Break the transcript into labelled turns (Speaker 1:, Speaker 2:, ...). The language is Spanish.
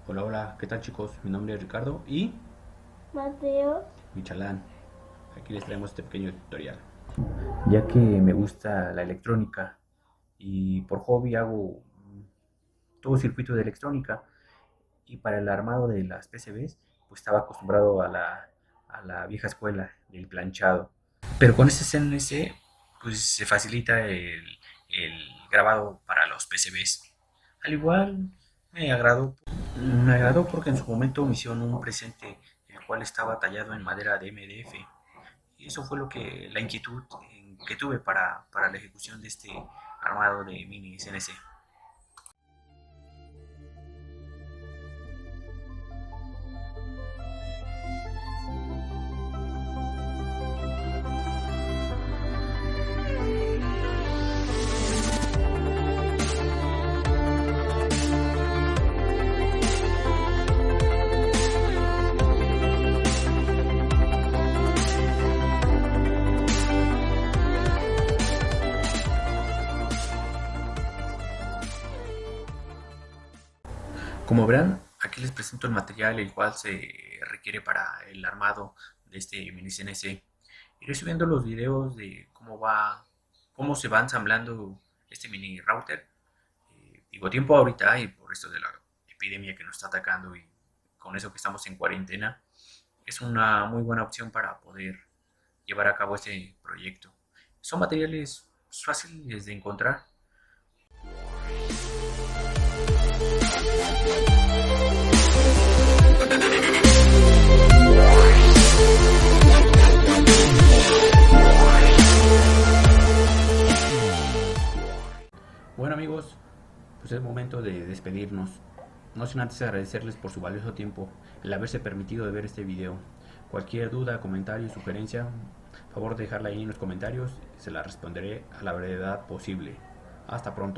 Speaker 1: Hola, hola, ¿qué tal chicos? Mi nombre es Ricardo y
Speaker 2: Mateo,
Speaker 1: Michalán. Aquí les traemos este pequeño tutorial. Ya que me gusta la electrónica y por hobby hago todo circuito de electrónica y para el armado de las PCBs pues estaba acostumbrado a la vieja escuela del planchado. Pero con este CNC pues se facilita el grabado para los PCBs. Al igual me agradó porque en su momento me hicieron un presente el cual estaba tallado en madera de MDF. Y eso fue la inquietud que tuve para la ejecución de este armado de mini CNC. Como verán, aquí les presento el material el cual se requiere para el armado de este mini CNC. Iré subiendo los videos de cómo se va ensamblando este mini router. Digo, tiempo ahorita hay por esto de la epidemia que nos está atacando y con eso que estamos en cuarentena, es una muy buena opción para poder llevar a cabo este proyecto. Son materiales fáciles de encontrar. Bueno amigos, pues es momento de despedirnos. No sin antes agradecerles por su valioso tiempo, el haberse permitido de ver este video. Cualquier duda, comentario, sugerencia, favor de dejarla ahí en los comentarios, se la responderé a la brevedad posible. Hasta pronto.